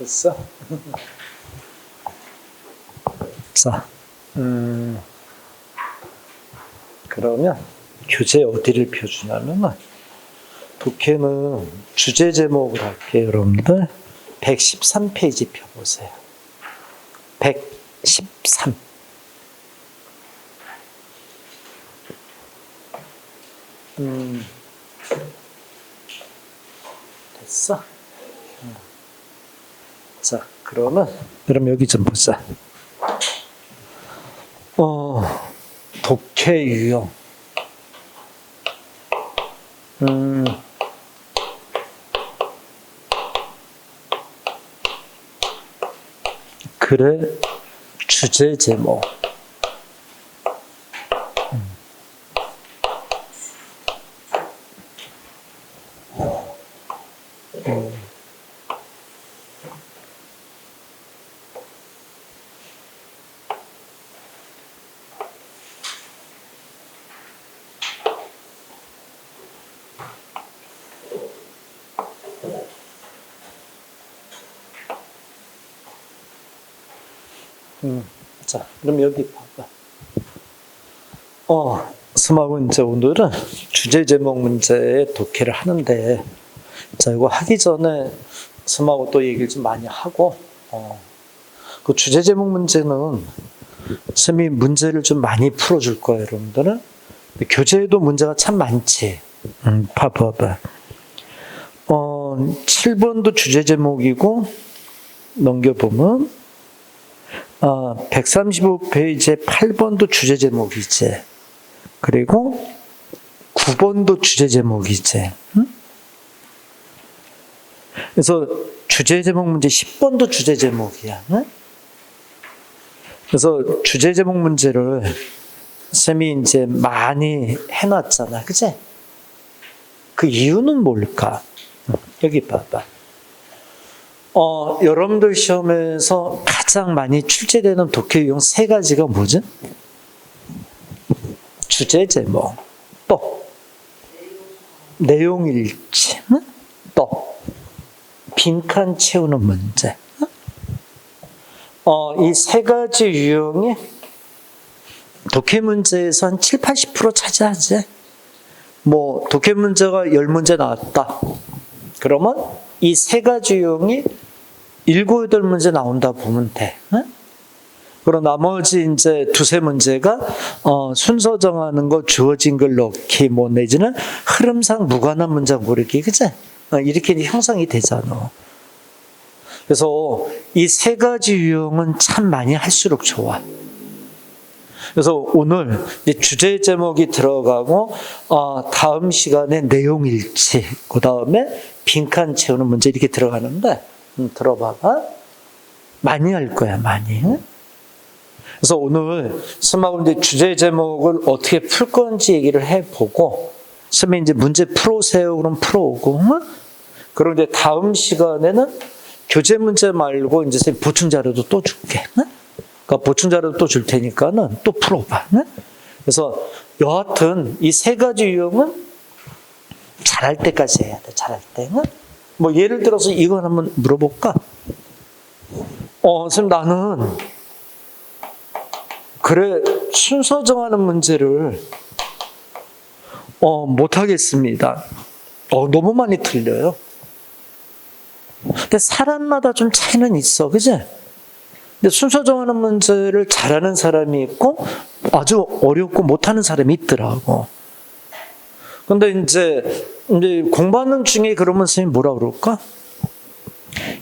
됐어? 자, 그러면 교재 어디를 펴주냐면 독해는 주제 제목을 할게요, 여러분들. 113페이지 펴보세요. 113. 됐어? 자, 그럼 여기 좀 보자. 독해 유형. 글의 주제 제목. 자, 그럼 여기 봐봐. 스마고 이제 오늘은 주제 제목 문제의 독해를 하는데, 자, 이거 하기 전에 스마고 또 얘기를 좀 많이 하고, 그 주제 제목 문제는 쌤이 문제를 좀 많이 풀어줄 거예요, 여러분들은. 교재에도 문제가 참 많지. 봐봐. 7번도 주제 제목이고, 넘겨보면, 135페이지에 8번도 주제 제목이지. 그리고 9번도 주제 제목이지. 그래서 주제 제목 문제 10번도 주제 제목이야. 그래서 주제 제목 문제를 쌤이 이제 많이 해놨잖아. 그치? 그 이유는 뭘까? 여기 봐봐. 여러분들 시험에서 가장 많이 출제되는 독해 유형 3가지가 뭐지? 주제 제목, 또 내용 일치, 또 빈칸 채우는 문제. 이 3가지 유형이 독해 문제에서 한 7, 80% 차지하지. 뭐 독해 문제가 10문제 나왔다. 그러면 이 3가지 유형이 7, 8문제 나온다 보면 돼. 그리고 나머지 이제 2, 3문제가 순서 정하는 거, 주어진 걸 넣기, 뭐 내지는 흐름상 무관한 문장 고르기, 그치? 이렇게 형성이 되잖아. 그래서 이 3가지 유형은 참 많이 할수록 좋아. 그래서 오늘 주제 제목이 들어가고, 다음 시간에 내용 일치, 그 다음에 빈칸 채우는 문제 이렇게 들어가는데, 들어봐봐. 많이 할 거야, 많이. 그래서 오늘 스마고 이제 주제 제목을 어떻게 풀 건지 얘기를 해보고, 스마 이제 문제 풀어오세요. 그럼 풀어오고, 그리고 이제 다음 시간에는 교재 문제 말고 이제 보충 자료도 또 줄게. 그러니까 보충 자료도 또 줄 테니까는 또 풀어봐. 그래서 여하튼 이 3가지 유형은 잘할 때까지 해야 돼. 잘할 때. 뭐 예를 들어서 이거 한번 물어볼까? 선생님 나는 그래 순서 정하는 문제를 못하겠습니다. 너무 많이 틀려요. 근데 사람마다 좀 차이는 있어, 그지? 근데 순서 정하는 문제를 잘하는 사람이 있고 아주 어렵고 못하는 사람이 있더라고. 근데 이제 공부하는 중에 그러면 선생님 뭐라 그럴까?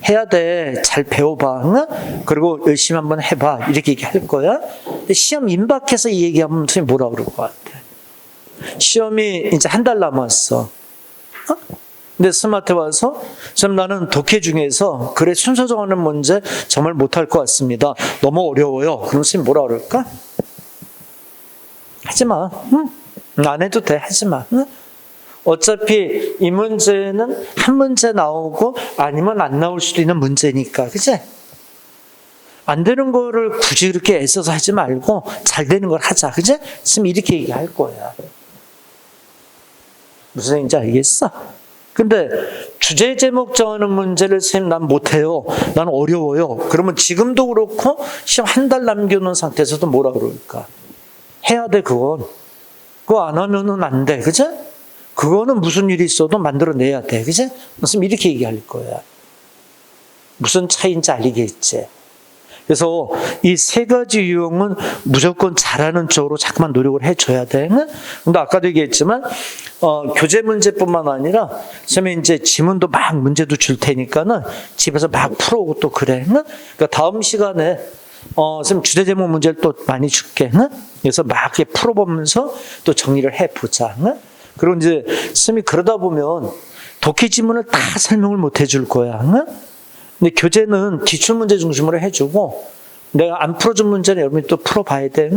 해야 돼. 잘 배워봐. 응? 그리고 열심히 한번 해봐. 이렇게 얘기할 거야. 근데 시험 임박해서 이 얘기하면 선생님 뭐라 그럴 것 같아? 시험이 이제 한 달 남았어. 근데 스마트에 와서 선생님 나는 독해 중에서 그래 순서 정하는 문제 정말 못할 것 같습니다. 너무 어려워요. 그럼 선생님 뭐라 그럴까? 하지마. 응? 안 해도 돼. 하지마. 응? 어차피 이 문제는 한 문제 나오고 아니면 안 나올 수도 있는 문제니까, 그치? 안 되는 거를 굳이 그렇게 애써서 하지 말고 잘 되는 걸 하자, 그치? 지금 이렇게 얘기할 거야. 무슨 얘기인지 알겠어? 근데 주제 제목 정하는 문제를 선생님 난 못해요. 난 어려워요. 그러면 지금도 그렇고 시험 한 달 남겨놓은 상태에서도 뭐라 그럴까? 해야 돼 그건. 그거 안 하면은 안 돼. 그치? 그거는 무슨 일이 있어도 만들어내야 돼. 그치? 선생님 이렇게 얘기할 거야. 무슨 차이인지 알리겠지. 그래서 이 세 가지 유형은 무조건 잘하는 쪽으로 자꾸만 노력을 해줘야 돼. 근데 아까도 얘기했지만, 교재 문제뿐만 아니라, 선생님이 이제 지문도 막 문제도 줄 테니까는 집에서 막 풀어오고 또 그래. 그러니까 다음 시간에, 선생님 주제 제목 문제를 또 많이 줄게. 그래서 막 이렇게 풀어보면서 또 정리를 해보자. 그리고 이제 선생님이 그러다 보면 독해 지문을 다 설명을 못 해줄 거야. 근데 교재는 기출문제 중심으로 해주고 내가 안 풀어준 문제는 여러분이 또 풀어봐야 돼.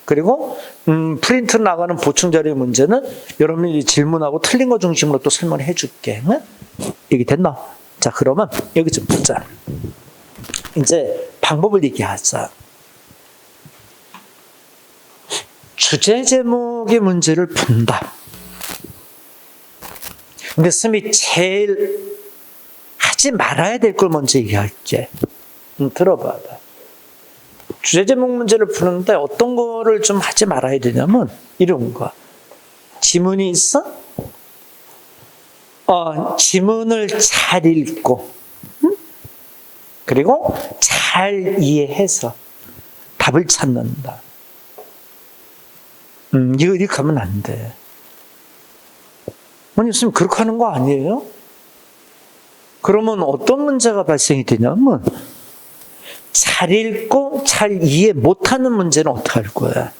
그리고 프린트 나가는 보충자료 문제는 여러분이 질문하고 틀린 거 중심으로 또 설명을 해줄게. 얘기 됐나? 자, 그러면 여기 좀 보자. 이제 방법을 얘기하자. 주제 제목의 문제를 푼다. 근데 선생님이 제일 하지 말아야 될 걸 먼저 얘기할게. 들어봐. 주제 제목 문제를 푸는데 어떤 거를 좀 하지 말아야 되냐면 이런 거. 지문이 있어? 지문을 잘 읽고 그리고 잘 이해해서 답을 찾는다. 이거 이렇게 하면 안 돼. 아니, 선생님 그렇게 하는 거 아니에요? 그러면 어떤 문제가 발생이 되냐면 잘 읽고 잘 이해 못하는 문제는 어떻게 할 거야?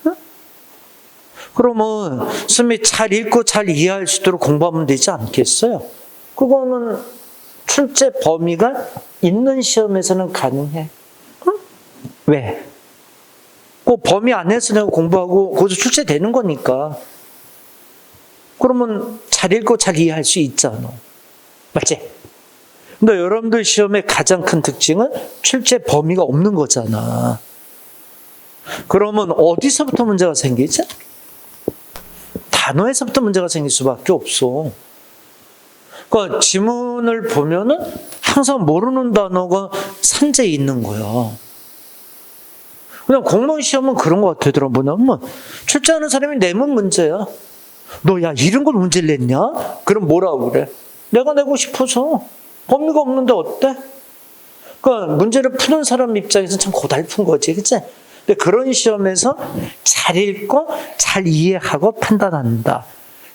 응? 그러면 선생님이 잘 읽고 잘 이해할 수 있도록 공부하면 되지 않겠어요? 그거는 출제 범위가 있는 시험에서는 가능해. 응? 왜? 그 범위 안에서 내가 공부하고 거기서 출제되는 거니까. 그러면 잘 읽고 잘 이해할 수 있잖아. 맞지? 근데 여러분들 시험의 가장 큰 특징은 출제 범위가 없는 거잖아. 그러면 어디서부터 문제가 생기지? 단어에서부터 문제가 생길 수밖에 없어. 그러니까 지문을 보면은 항상 모르는 단어가 산재에 있는 거야. 그냥 공무원 시험은 그런 것 같더라. 뭐냐면 출제하는 사람이 내면 문제야. 너 야 이런 걸 문제를 냈냐? 그럼 뭐라고 그래? 내가 내고 싶어서. 범위가 없는데 어때? 그러니까 문제를 푸는 사람 입장에서는 참 고달픈 거지, 그치? 근데 그런 시험에서 잘 읽고 잘 이해하고 판단한다.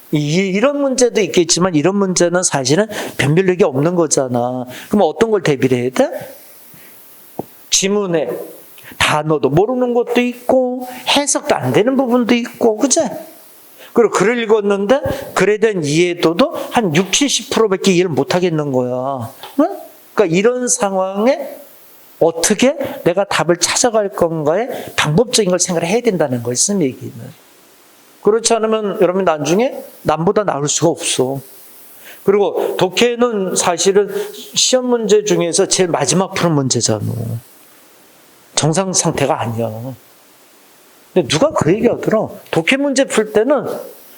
이런 문제도 있겠지만 이런 문제는 사실은 변별력이 없는 거잖아. 그럼 어떤 걸 대비를 해야 돼? 지문에 단어도 모르는 것도 있고 해석도 안 되는 부분도 있고, 그치? 그리고 글을 읽었는데 글에 대한 이해도도 한 60, 70%밖에 이해를 못 하겠는 거야. 응? 그러니까 이런 상황에 어떻게 내가 답을 찾아갈 건가에 방법적인 걸 생각을 해야 된다는 거예요, 이 얘기는. 그렇지 않으면 여러분 나중에 남보다 나을 수가 없어. 그리고 독해는 사실은 시험 문제 중에서 제일 마지막 푸는 문제잖아. 정상 상태가 아니야. 근데 누가 그 얘기 하더라. 독해 문제 풀 때는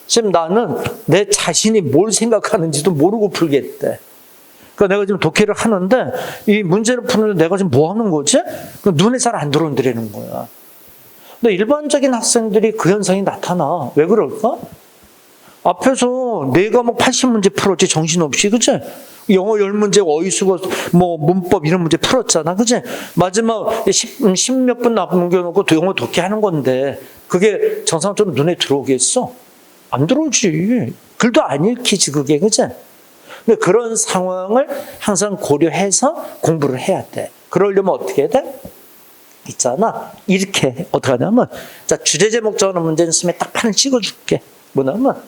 지금 나는 내 자신이 뭘 생각하는지도 모르고 풀겠대. 그러니까 내가 지금 독해를 하는데 이 문제를 푸는데 내가 지금 뭐 하는 거지? 눈에 잘 안 들어온다는 거야. 근데 일반적인 학생들이 그 현상이 나타나. 왜 그럴까? 앞에서 네 과목 80문제 풀었지 정신없이, 그치? 영어 10문제, 어휘수거, 문법 이런 문제 풀었잖아, 그치? 마지막 10몇 분 남겨놓고 영어 독해하는 건데 그게 정상적으로 눈에 들어오겠어? 안 들어오지. 글도 안 읽히지, 그게, 그치? 근데 그런 상황을 항상 고려해서 공부를 해야 돼. 그러려면 어떻게 해야 돼? 있잖아. 이렇게 어떻게 하냐면, 자, 주제 제목 정하는 문제는 쓰면 딱 판을 찍어줄게. 뭐냐면,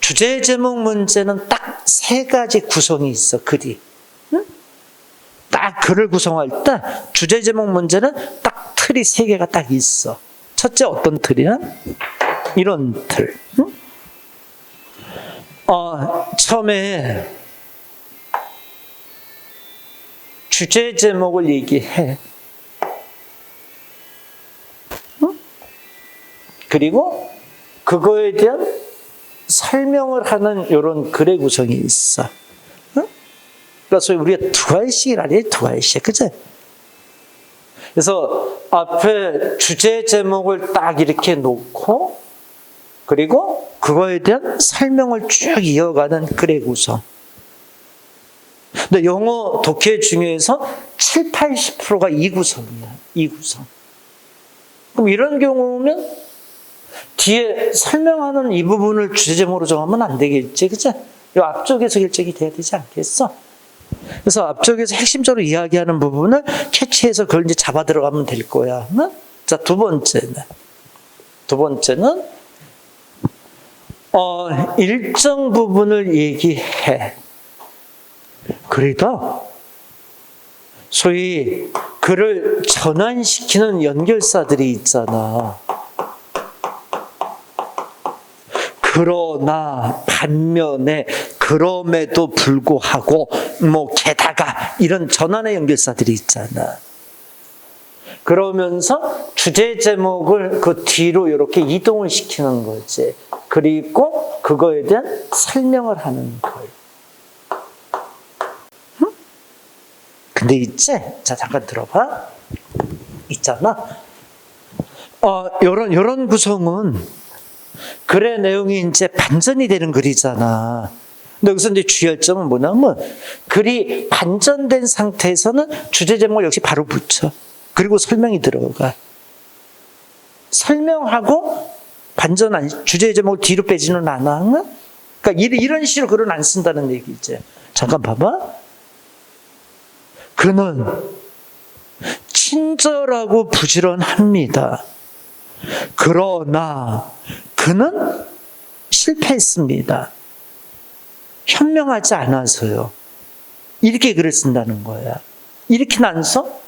주제 제목 문제는 딱 세 가지 구성이 있어, 글이. 응? 딱 글을 구성할 때 주제 제목 문제는 딱 틀이 세 개가 딱 있어. 첫째 어떤 틀이야? 이런 틀. 응? 처음에 주제 제목을 얘기해. 응? 그리고 그거에 대한 설명을 하는 이런 글의 구성이 있어. 응? 그러니까 소위 우리가 두 가지씩이라니, 두 가지씩, 그치? 그래서 앞에 주제 제목을 딱 이렇게 놓고, 그리고 그거에 대한 설명을 쭉 이어가는 글의 구성. 근데 영어 독해 중에서 7, 80%가 이 구성이야. 이 구성. 그럼 이런 경우면 뒤에 설명하는 이 부분을 주제 제목으로 정하면 안 되겠지, 그치? 이 앞쪽에서 결정이 돼야 되지 않겠어? 그래서 앞쪽에서 핵심적으로 이야기하는 부분을 캐치해서 그걸 이제 잡아 들어가면 될 거야. 응? 자, 두 번째는 일정 부분을 얘기해. 그러다 소위 글을 전환시키는 연결사들이 있잖아. 그러나 반면에 그럼에도 불구하고 게다가 이런 전환의 연결사들이 있잖아. 그러면서 주제 제목을 그 뒤로 이렇게 이동을 시키는 거지. 그리고 그거에 대한 설명을 하는 걸. 응? 근데 있지? 자, 잠깐 들어봐. 있잖아. 요런 구성은 글의 내용이 이제 반전이 되는 글이잖아. 근데 여기서 이제 주의할 점은 뭐냐면 글이 반전된 상태에서는 주제 제목을 역시 바로 붙여. 그리고 설명이 들어가. 설명하고 주제 제목을 뒤로 빼지는 않아. 그러니까 이런 식으로 글은 안 쓴다는 얘기지. 잠깐 봐봐. 그는 친절하고 부지런합니다. 그러나 그는 실패했습니다. 현명하지 않아서요. 이렇게 글을 쓴다는 거야. 이렇게 안 써?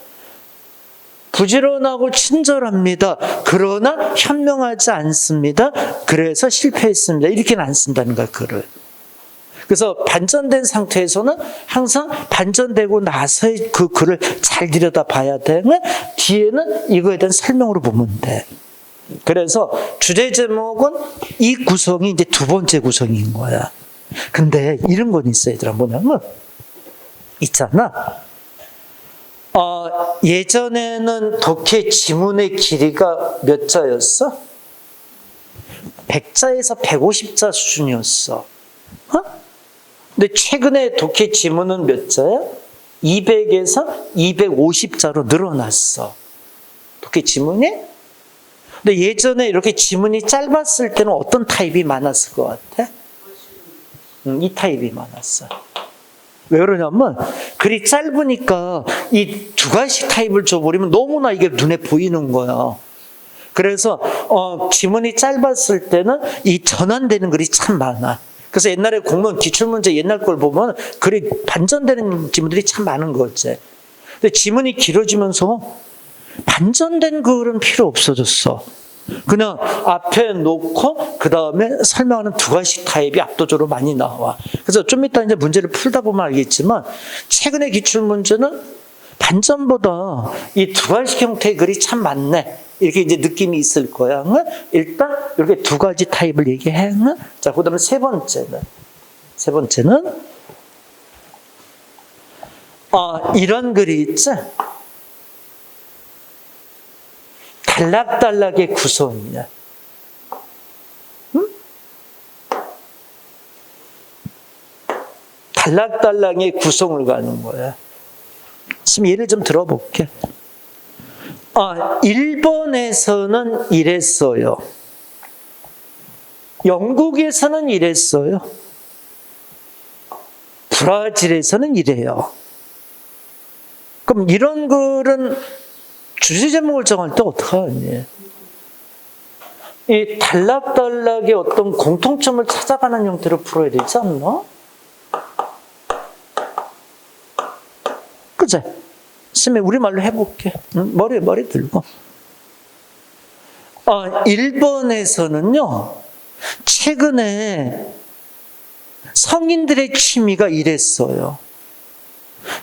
부지런하고 친절합니다. 그러나 현명하지 않습니다. 그래서 실패했습니다. 이렇게는 안 쓴다는 거야, 글을. 그래서 반전된 상태에서는 항상 반전되고 나서의 그 글을 잘 들여다 봐야 되면 뒤에는 이거에 대한 설명으로 보면 돼. 그래서 주제 제목은 이 구성이 이제 두 번째 구성인 거야. 근데 이런 건 있어, 얘들아. 뭐냐면, 있잖아. 예전에는 독해 지문의 길이가 몇 자였어? 100자에서 150자 수준이었어. 근데 최근에 독해 지문은 몇 자야? 200에서 250자로 늘어났어. 독해 지문이? 근데 예전에 이렇게 지문이 짧았을 때는 어떤 타입이 많았을 것 같아? 이 타입이 많았어. 왜 그러냐면 글이 짧으니까 이 두 가지 타입을 줘버리면 너무나 이게 눈에 보이는 거야. 그래서 지문이 짧았을 때는 이 전환되는 글이 참 많아. 그래서 옛날에 공무원 기출문제 옛날 걸 보면 글이 반전되는 지문들이 참 많은 거지. 근데 지문이 길어지면서 반전된 글은 필요 없어졌어. 그냥 앞에 놓고 그 다음에 설명하는 두 가지 타입이 압도적으로 많이 나와. 그래서 좀 이따 이제 문제를 풀다 보면 알겠지만 최근의 기출문제는 반전보다 이 두 가지 형태의 글이 참 많네. 이렇게 이제 느낌이 있을 거야. 일단 이렇게 두 가지 타입을 얘기해. 자, 그 다음에 세 번째는 이런 글이 있지? 단락단락의 구성이야. 응? 단락단락의 구성을 가는 거야. 지금 예를 좀 들어볼게. 일본에서는 이랬어요. 영국에서는 이랬어요. 브라질에서는 이래요. 그럼 이런 글은 주제 제목을 정할 때 어떻게 하니? 이 단락단락의 어떤 공통점을 찾아가는 형태로 풀어야 되지 않나? 그치? 쌤이 우리말로 해볼게. 머리 들고. 일본에서는요, 최근에 성인들의 취미가 이랬어요.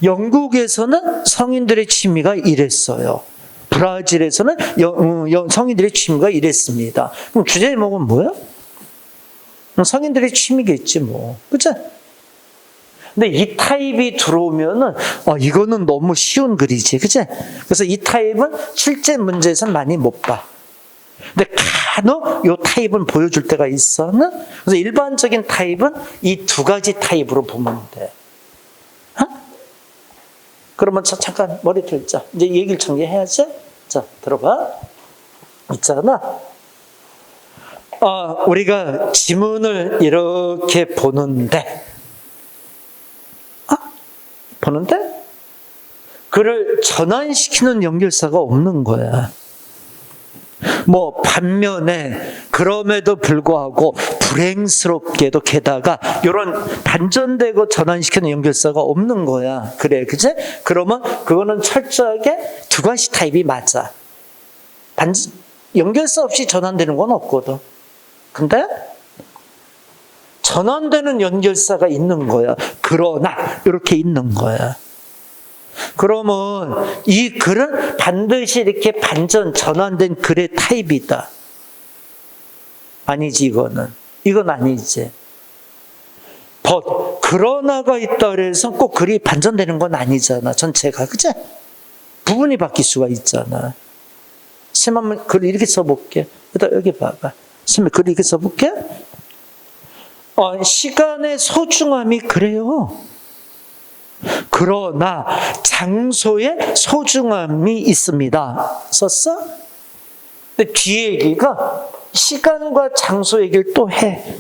영국에서는 성인들의 취미가 이랬어요. 브라질에서는 성인들의 취미가 이랬습니다. 그럼 주제 제목은 뭐야? 성인들의 취미겠지 뭐. 그치? 근데 이 타입이 들어오면은 이거는 너무 쉬운 글이지. 그치? 그래서 이 타입은 실제 문제에서는 많이 못 봐. 근데 간혹 이 타입은 보여줄 때가 있어. 그래서 일반적인 타입은 이 두 가지 타입으로 보면 돼. 그러면 잠깐 머리 들자. 이제 얘기를 정리해야지. 자, 들어봐. 있잖아. 우리가 지문을 이렇게 보는데, 그를 전환시키는 연결사가 없는 거야. 뭐 반면에 그럼에도 불구하고 불행스럽게도 게다가 이런 반전되고 전환시키는 연결사가 없는 거야. 그래, 그치? 그러면 그거는 철저하게 두 가지 타입이 맞아. 연결사 없이 전환되는 건 없거든. 근데 전환되는 연결사가 있는 거야. 그러나 이렇게 있는 거야. 그러면 이 글은 반드시 이렇게 반전, 전환된 글의 타입이다. 아니지, 이건 아니지. 그러나가 있다 그래서 꼭 글이 반전되는 건 아니잖아, 전체가. 그치? 부분이 바뀔 수가 있잖아. 쌤 한번 글 이렇게 써볼게. 여기 봐봐. 쌤 글 이렇게 써볼게. 시간의 소중함이 그래요. 그러나 장소에 소중함이 있습니다. 썼어? 근데 뒤에 얘기가 시간과 장소 얘기를 또 해.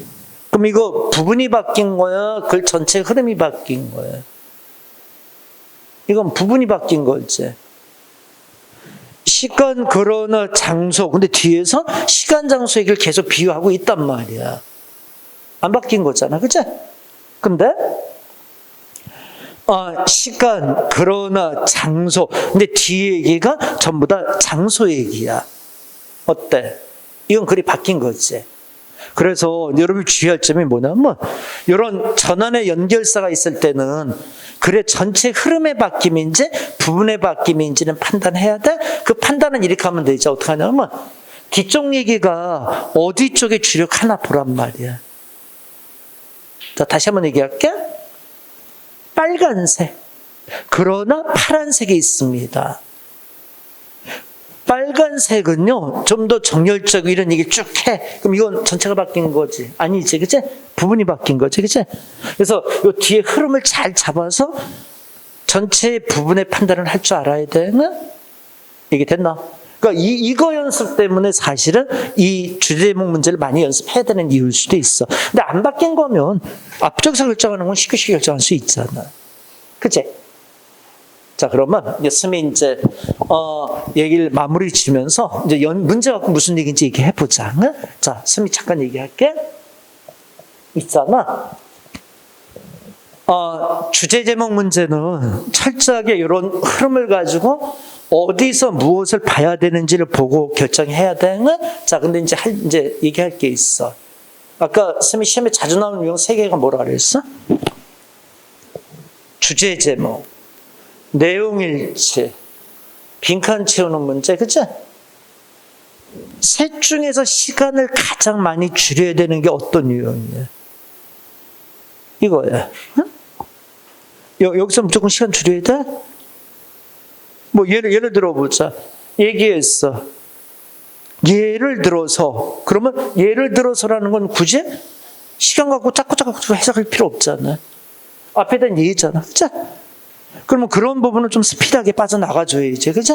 그럼 이거 부분이 바뀐 거야? 글 전체 흐름이 바뀐 거야? 이건 부분이 바뀐 거지. 시간, 그러나 장소. 근데 뒤에서 시간, 장소 얘기를 계속 비유하고 있단 말이야. 안 바뀐 거잖아. 그치? 근데 시간, 그러나 장소. 근데 뒤에 얘기가 전부 다 장소 얘기야. 어때? 이건 글이 바뀐 거지. 그래서 여러분이 주의할 점이 뭐냐면 이런 전환의 연결사가 있을 때는 글의 전체 흐름의 바뀜인지 부분의 바뀜인지는 판단해야 돼. 그 판단은 이렇게 하면 되죠. 어떻게 하냐면 뒤쪽 얘기가 어디 쪽에 주력하나 보란 말이야. 자, 다시 한번 얘기할게. 빨간색, 그러나 파란색이 있습니다. 빨간색은요, 좀 더 정열적이고 이런 얘기 쭉 해. 그럼 이건 전체가 바뀐 거지. 아니지, 그치? 부분이 바뀐 거지, 그치? 그래서 이 뒤에 흐름을 잘 잡아서 전체 부분의 판단을 할 줄 알아야 되는? 이게 됐나? 그러니까 이거 연습 때문에 사실은 이 주제제목 문제를 많이 연습해야 되는 이유일 수도 있어. 근데 안 바뀐 거면 앞쪽에서 결정하는 건 쉽게 결정할 수 있잖아. 그치? 자, 그러면 이제 스미 이제 얘기를 마무리 지면서 이제 문제 갖고 무슨 얘기인지 얘기해 보자. 응? 자, 스미 잠깐 얘기할게. 있잖아. 주제 제목 문제는 철저하게 이런 흐름을 가지고 어디서 무엇을 봐야 되는지를 보고 결정해야 돼. 응? 자, 근데 이제 얘기할 게 있어. 아까 스미 시험에 자주 나오는 유형 3개가 뭐라 그랬어? 주제 제목, 내용일치, 빈칸 채우는 문제, 그치? 셋 중에서 시간을 가장 많이 줄여야 되는 게 어떤 유형이야? 이거야. 응? 여기서 무조건 시간 줄여야 돼? 뭐 예를 들어보자. 얘기했어. 예를 들어서. 그러면 예를 들어서라는 건 굳이 시간 갖고 자꾸 해석할 필요 없잖아. 앞에 대한 예잖아. 그치? 그러면 그런 부분은 좀 스피드하게 빠져나가줘야지. 그치?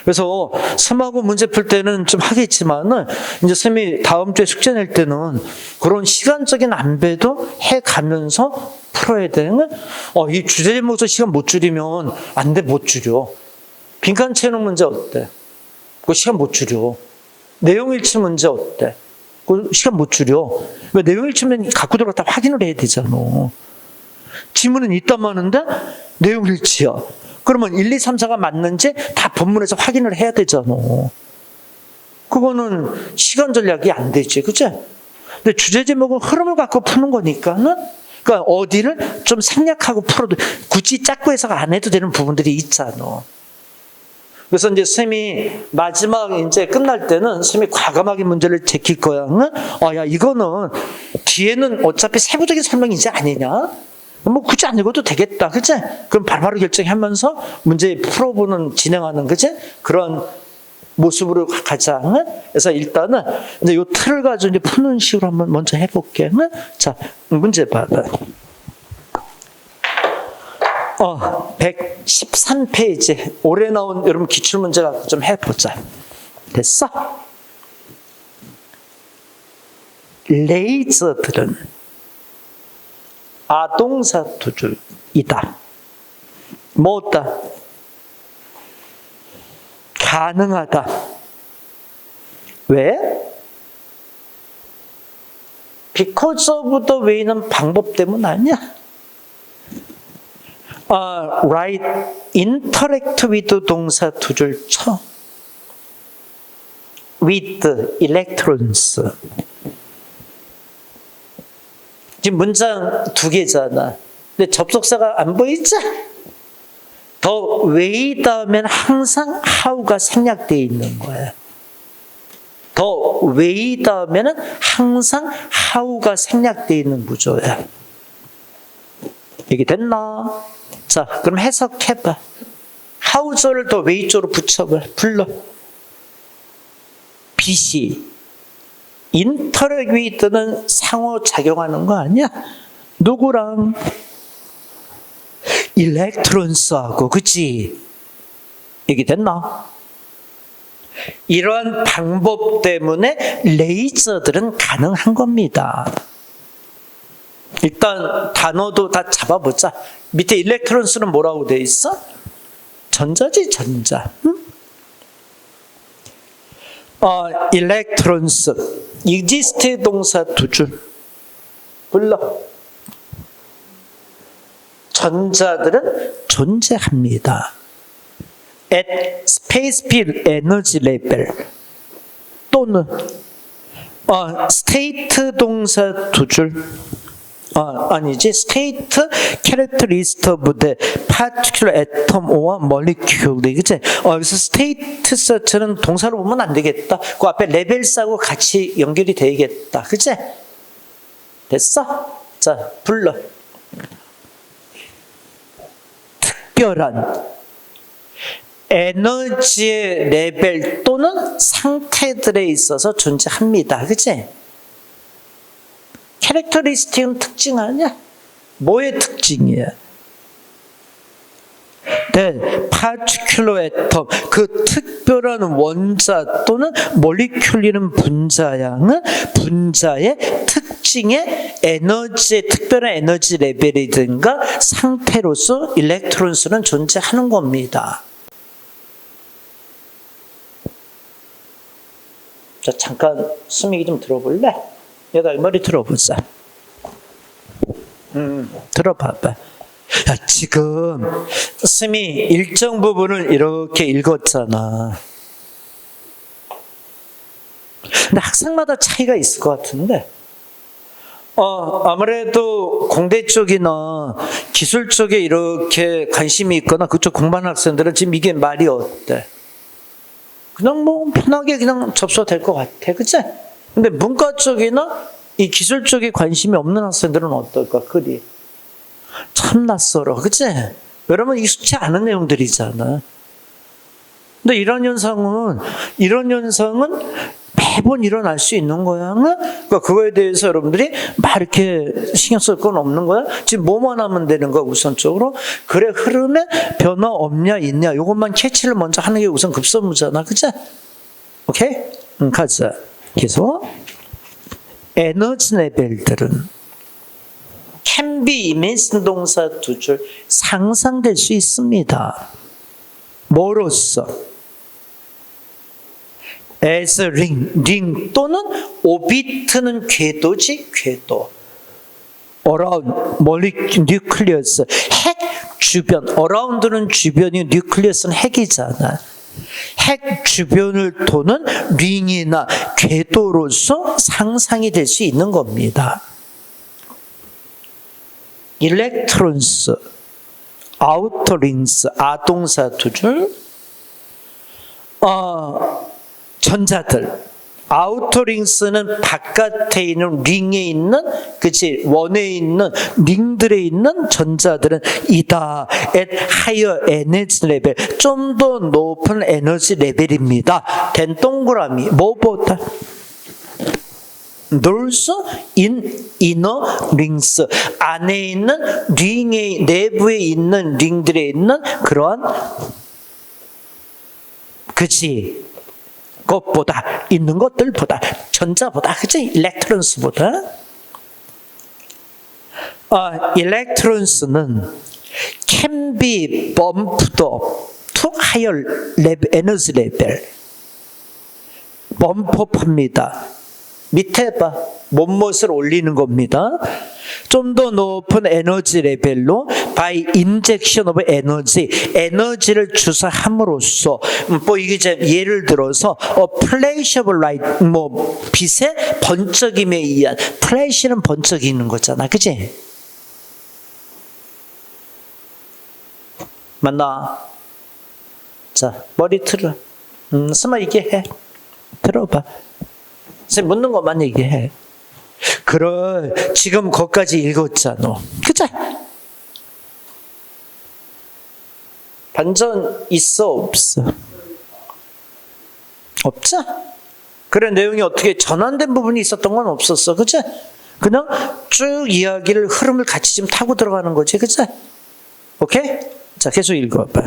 그래서 쌤하고 문제 풀 때는 좀 하겠지만은 이제 쌤이 다음 주에 숙제 낼 때는 그런 시간적인 안배도 해가면서 풀어야 되는 이 주제 제목에서 시간 못 줄이면 안 돼, 못 줄여. 빈칸 채우는 문제 어때? 그 시간 못 줄여. 내용일치 문제 어때? 그 시간 못 줄여. 왜 내용일치면 갖고 들어갔다 확인을 해야 되잖아. 지문은 있단 말인데 내용일치야. 그러면 1, 2, 3, 4가 맞는지 다 본문에서 확인을 해야 되잖아. 그거는 시간 전략이 안 되지, 그치? 근데 주제 제목은 흐름을 갖고 푸는 거니까는, 그러니까 어디를 좀 생략하고 풀어도 굳이 짝고 해석 안 해도 되는 부분들이 있잖아. 그래서 이제 쌤이 마지막 이제 끝날 때는 쌤이 과감하게 문제를 제킬 거야. 야, 이거는 뒤에는 어차피 세부적인 설명이 이제 아니냐? 뭐 굳이 안 읽어도 되겠다, 그치? 그럼 바로바로 결정하면서 문제 풀어보는, 진행하는, 그치? 그런 모습으로 가자. 응? 그래서 일단은 이제 요 틀을 가지고 이제 푸는 식으로 한번 먼저 해볼게. 응? 자, 문제 받아. 113페이지. 올해 나온 여러분 기출문제 갖고 좀 해보자. 됐어? 레이저들은 아동사 두 줄이다. 뭐다? 가능하다. 왜? Because of the way는 방법 때문 아니야. Right, interact with 동사 두 줄 쳐. With electrons. 지금 문장 두 개잖아. 근데 접속사가 안 보이지? 더 way 다음엔 항상 how가 생략되어 있는 거야. 더 way 다음에는 항상 how가 생략되어 있는 구조야. 이게 됐나? 자, 그럼 해석해봐. how절을 더 way 쪽으로 붙여봐. 불러. BC. interact with는 상호작용하는 거 아니야? 누구랑? 일렉트론스하고, 그치? 이게 됐나? 이러한 방법 때문에 레이저들은 가능한 겁니다. 일단 단어도 다 잡아보자. 밑에 일렉트론스는 뭐라고 돼 있어? 전자지, 전자. 응? 일렉트론스. exist 동사 두 줄. 불러. 전자들은 존재합니다. at space field energy level 또는 state 동사 두 줄. 아니지. state characteristic of the particular atom or molecule. 그치? 그래서 state such는 동사로 보면 안 되겠다. 그 앞에 레벨스하고 같이 연결이 되겠다. 그치? 됐어? 자, 불러. 특별한 에너지의 레벨 또는 상태들에 있어서 존재합니다. 그치? 캐릭터리스틱은 특징 아니야? 뭐의 특징이야? 네, particular atom, 그 특별한 원자 또는 모리큘이라는 분자양은 분자의 특징의 에너지의 특별한 에너지 레벨이든가 상태로서 일렉트론수는 존재하는 겁니다. 자, 잠깐 수미기 좀 들어볼래? 얘가 이 말이 들어보자. 들어봐봐. 야, 지금 스미 일정 부분을 이렇게 읽었잖아. 근데 학생마다 차이가 있을 것 같은데. 아무래도 공대 쪽이나 기술 쪽에 이렇게 관심이 있거나 그쪽 공부하는 학생들은 지금 이게 말이 어때? 그냥 뭐 편하게 그냥 접수가 될 것 같아. 그치? 근데 문과 쪽이나 이 기술 쪽에 관심이 없는 학생들은 어떨까? 글이 참 낯설어. 그치? 여러분 익숙치 않은 내용들이잖아. 근데 이런 현상은 매번 일어날 수 있는 거야. 그러니까 그거에 대해서 여러분들이 막 이렇게 신경 쓸 건 없는 거야. 지금 뭐만 하면 되는 거야, 우선적으로. 그래, 흐름에 변화 없냐, 있냐. 이것만 캐치를 먼저 하는 게 우선 급선무잖아. 그치? 오케이? 가자. 계속. 에너지 레벨들은 can be imagine 동사 두 줄 상상될 수 있습니다. 뭐로써? as ring 또는 오비트는 궤도지, 궤도. around nucleus 핵 주변. around는 주변이 nucleus는 핵이잖아. 핵 주변을 도는 링이나 궤도로서 상상이 될 수 있는 겁니다. 일렉트론스, 아우터링스, 아동사 두 줄. 전자들, 아우터 링스는 바깥에 있는 링에 있는, 그치, 원에 있는 링들에 있는 전자들은 이다. at higher energy level, 좀 더 높은 에너지 레벨입니다. 된 동그라미 뭐보다? Those in inner rings, 안에 있는 링의 내부에 있는 링들에 있는 그러한, 그치, 것보다, 있는 것들보다, 전자보다, 그치, 일렉트론스보다. Electrons는 can be bumped up to higher level, energy level. 범퍼합니다. 밑에 봐. 못못을 올리는 겁니다. 좀 더 높은 에너지 레벨로 by injection of energy, 에너지를 주사함으로써, 뭐 이게 이제 예를 들어서 flash of light, 뭐 빛의 번쩍임에 의한, 플래시는 번쩍이 있는 거잖아, 그지? 맞나? 자, 머리 틀어. 스마 얘기해. 들어봐. 선생님 묻는 것만 얘기해. 그래, 지금 거기까지 읽었잖아. 그치? 반전 있어, 없어? 없죠? 그래, 내용이 어떻게 전환된 부분이 있었던 건 없었어. 그치? 그냥 쭉 이야기를, 흐름을 같이 좀 타고 들어가는 거지. 그치? 오케이? 자, 계속 읽어봐.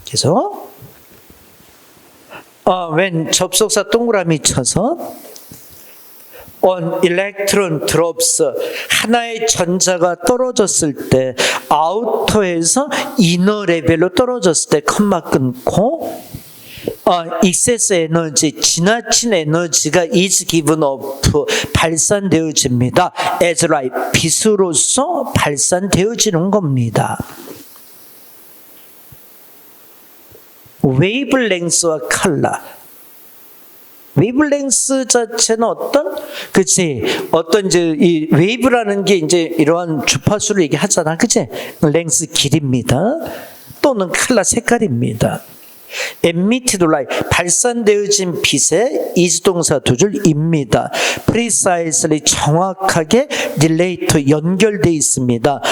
계속. when 접속사 동그라미 쳐서 on electron drops, 하나의 전자가 떨어졌을 때, 아우터에서 이너 레벨로 떨어졌을 때 컴마 끊고, excess 에너지, 지나친 에너지가 is given off, 발산되어집니다. as light, 빛으로서 발산되어지는 겁니다. 웨이블랭스와 컬러. 웨이블랭스 자체는 어떤, 그치, 어떤 이제 이 웨이브라는 게 이제 이러한 주파수를 얘기하잖아, 그치? 랭스 길이입니다. 또는 컬러 색깔입니다. emitted light, 발산되어진 빛의 이수동사 두 줄입니다. precisely, 정확하게 relate, 연결되어 있습니다.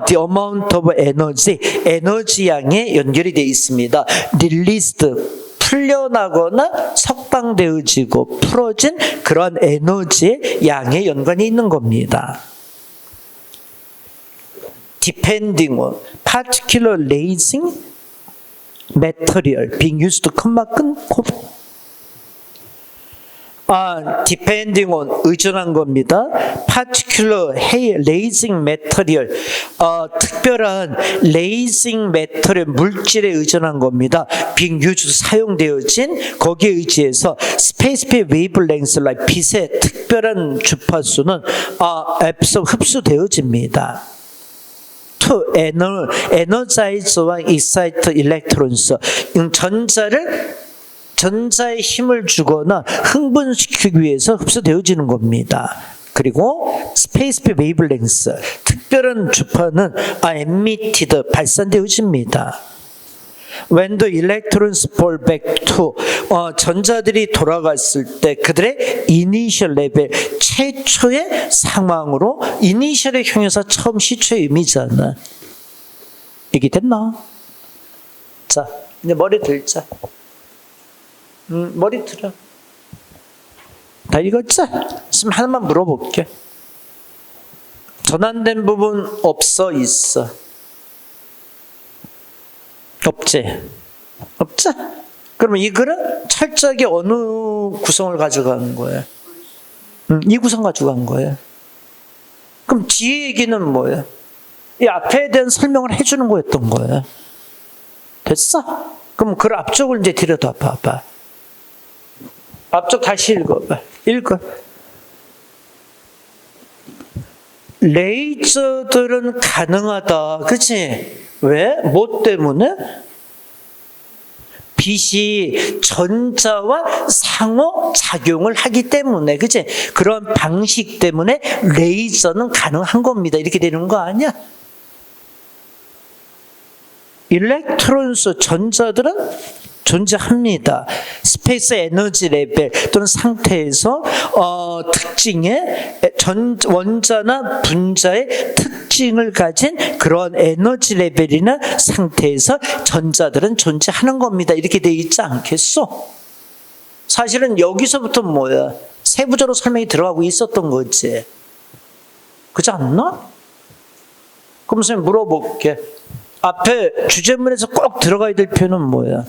the amount of energy, 에너지 양에 연결이 되어 있습니다. released, 풀려나거나 석방되어지고 풀어진 그런 에너지의 양에 연관이 있는 겁니다. depending on particular lasing material being used, 컴마 끊고, depending on, 의존한 겁니다. particular lasing material, 특별한 lasing material, 물질에 의존한 겁니다. being used, 사용되어진, 거기에 의지해서 specific wavelength light, 빛의 특별한 주파수는 absorb, 흡수되어집니다. to energize와 excite electrons, 전자의 힘을 주거나 흥분시키기 위해서 흡수되어지는 겁니다. 그리고 specific wavelength, 특별한 주파는 emitted, 발산되어집니다. When the electrons fall back to, 전자들이 돌아갔을 때 그들의 initial level, 최초의 상황으로, initial의 형용사 처음 시초의 의미잖아. 얘기됐나? 자, 이제 머리 들자. 머리 들어. 다 읽었지? 지금 하나만 물어볼게. 전환된 부분 없어, 있어? 없지? 없지? 그러면 이 글은 철저하게 어느 구성을 가져가는 거예요? 이 구성 가져간 거예요. 그럼 뒤에 얘기는 뭐예요? 이 앞에 대한 설명을 해주는 거였던 거예요. 됐어? 그럼 글 앞쪽을 이제 들여다 봐봐. 앞쪽 다시 읽어봐. 읽어. 레이저들은 가능하다. 그치? 왜? 뭐 때문에? 빛이 전자와 상호작용을 하기 때문에, 그치? 그런 방식 때문에 레이저는 가능한 겁니다. 이렇게 되는 거 아니야? 일렉트론스, 전자들은 존재합니다. 스페이스 에너지 레벨 또는 상태에서 특징의 원자나 분자의 특징을 가진 그런 에너지 레벨이나 상태에서 전자들은 존재하는 겁니다. 이렇게 돼 있지 않겠어? 사실은 여기서부터 뭐야? 세부적으로 설명이 들어가고 있었던 거지. 그렇지 않나? 그럼 선생님 물어볼게. 앞에 주제문에서 꼭 들어가야 될 표현은 뭐야?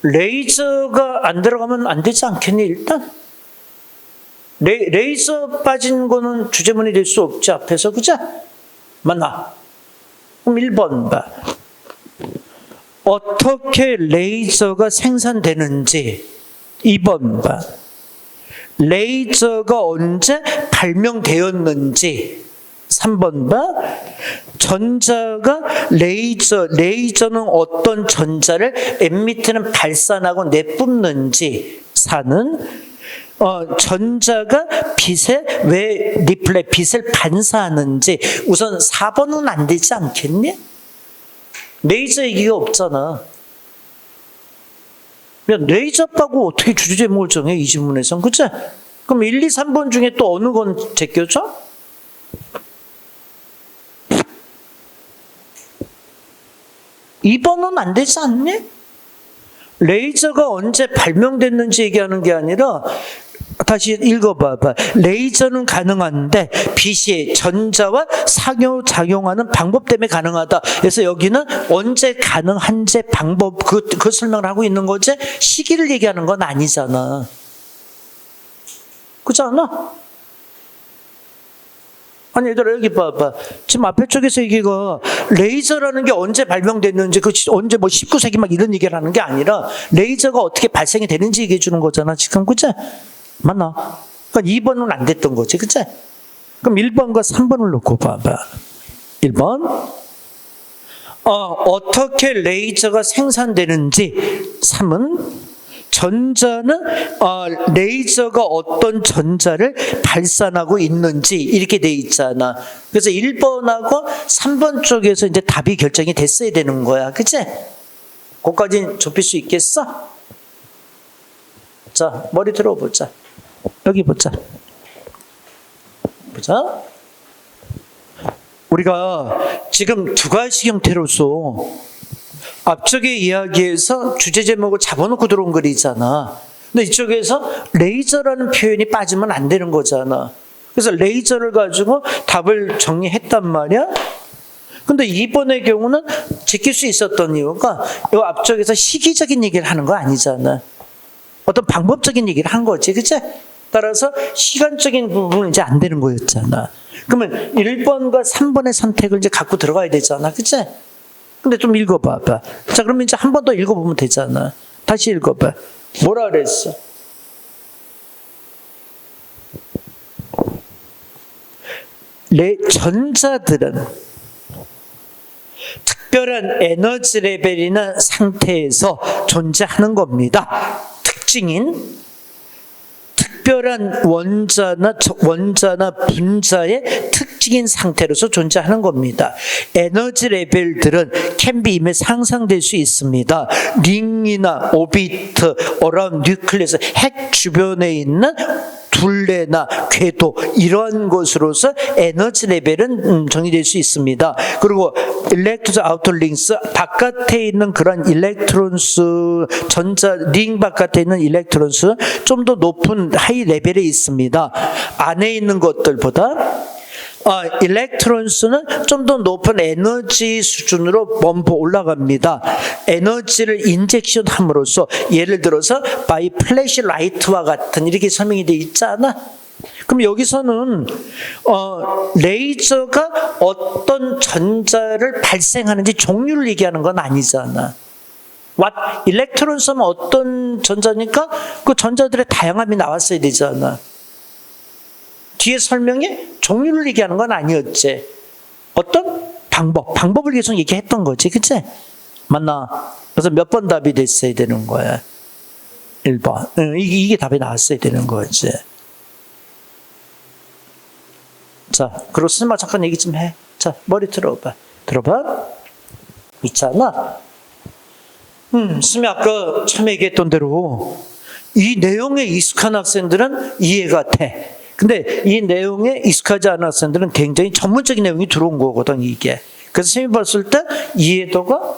레이저가 안 들어가면 안 되지 않겠니, 일단? 레이저 빠진 거는 주제문이 될 수 없지, 앞에서. 그죠? 맞나? 그럼 1번 봐. 어떻게 레이저가 생산되는지 2번 봐. 레이저가 언제 발명되었는지 3번 봐. 전자가 레이저는 어떤 전자를 에미트는 발산하고 내뿜는지 4는 전자가 왜 빛을 반사하는지. 우선 4번은 안 되지 않겠니? 레이저 얘기가 없잖아. 레이저 빠고 어떻게 주제 제목을 정해, 이 질문에선. 그치? 그럼 1, 2, 3번 중에 또 어느 건 제껴져? (2번은) 안 되지 않니? 레이저가 언제 발명됐는지 얘기하는 게 아니라, 다시 읽어봐봐. 레이저는 가능한데 빛이 전자와 상호작용하는 방법 때문에 가능하다. 그래서 여기는 언제 가능한지 방법, 그 설명을 하고 있는 거지 시기를 얘기하는 건 아니잖아. 그렇지 않아? 아니 얘들아 여기 봐봐. 지금 앞에 쪽에서 얘기가 레이저라는 게 언제 발명됐는지, 그 언제 뭐 19세기 막 이런 얘기를 하는 게 아니라 레이저가 어떻게 발생이 되는지 얘기해 주는 거잖아 지금. 그치? 맞나? 그러니까 2번은 안 됐던 거지. 그치? 그럼 1번과 3번을 놓고 봐봐. 1번 어떻게 레이저가 생산되는지. 3은 전자는 레이저가 어떤 전자를 발산하고 있는지. 이렇게 돼 있잖아. 그래서 1번하고 3번 쪽에서 이제 답이 결정이 됐어야 되는 거야. 그치? 거기까지 좁힐 수 있겠어? 자, 머리 들어보자. 여기 보자. 보자. 우리가 지금 두 가지 형태로서 앞쪽의 이야기에서 주제 제목을 잡아놓고 들어온 글이잖아. 근데 이쪽에서 레이저라는 표현이 빠지면 안 되는 거잖아. 그래서 레이저를 가지고 답을 정리했단 말이야. 근데 이번의 경우는 지킬 수 있었던 이유가 이 앞쪽에서 시기적인 얘기를 하는 거 아니잖아. 어떤 방법적인 얘기를 한 거지. 그치? 따라서 시간적인 부분은 이제 안 되는 거였잖아. 그러면 1번과 3번의 선택을 이제 갖고 들어가야 되잖아. 그치? 근데 좀 읽어봐봐. 자, 그러면 이제 한 번 더 읽어보면 되잖아. 다시 읽어봐. 뭐라 그랬어? 전자들은 특별한 에너지 레벨이나 상태에서 존재하는 겁니다. 특징인 특별한 원자나 분자의 특징인 상태로서 존재하는 겁니다. 에너지 레벨들은 can be imaged, 상상될 수 있습니다. 링이나 오비트, 어라운드 뉴클리어스, 핵 주변에 있는 둘레나 궤도, 이러한 것으로서 에너지 레벨은 정의될 수 있습니다. 그리고 일렉트론 아우터 링스, 바깥에 있는 그런 일렉트론스, 전자 링 바깥에 있는 일렉트론스 좀 더 높은 하이 레벨에 있습니다. 안에 있는 것들보다 일렉트론스는 좀 더 높은 에너지 수준으로 먼저 올라갑니다. 에너지를 인젝션 함으로써, 예를 들어서 바이 플래시 라이트와 같은, 이렇게 설명이 되어 있잖아. 그럼 여기서는 레이저가 어떤 전자를 발생하는지 종류를 얘기하는 건 아니잖아. 일렉트론스는 어떤 전자니까 그 전자들의 다양함이 나왔어야 되잖아. 뒤에 설명에 종류를 얘기하는 건 아니었지. 어떤 방법을 계속 얘기했던 거지. 그치? 맞나? 그래서 몇 번 답이 됐어야 되는 거야? 1번. 이게 답이 나왔어야 되는 거지. 자, 그리고 스마 잠깐 얘기 좀 해. 자, 머리 들어봐. 들어봐. 있잖아. 스미 아까 처음에 얘기했던 대로 이 내용에 익숙한 학생들은 이해가 돼. 근데 이 내용에 익숙하지 않은 학생들은 굉장히 전문적인 내용이 들어온 거거든, 이게. 그래서 쌤이 봤을 때 이해도가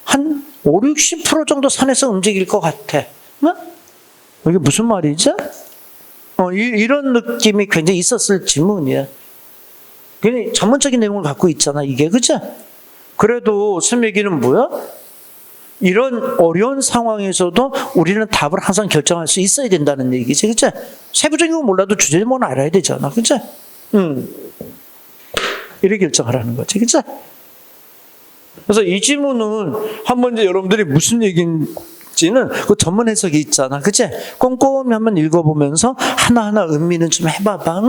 한 5, 60% 정도 선에서 움직일 것 같아. 이게 무슨 말이지? 이런 느낌이 굉장히 있었을 지문이야. 굉장히 전문적인 내용을 갖고 있잖아, 이게. 그죠? 그래도 쌤 얘기는 뭐야? 이런 어려운 상황에서도 우리는 답을 항상 결정할 수 있어야 된다는 얘기지, 그치? 세부적인 건 몰라도 주제 제목은 알아야 되잖아, 그치? 이렇게 결정하라는 거지, 그치? 그래서 이 지문은 한번 이제 여러분들이 무슨 얘기인지는 그 전문 해석이 있잖아, 그치? 꼼꼼히 한번 읽어보면서 하나하나 의미는 좀 해봐봐.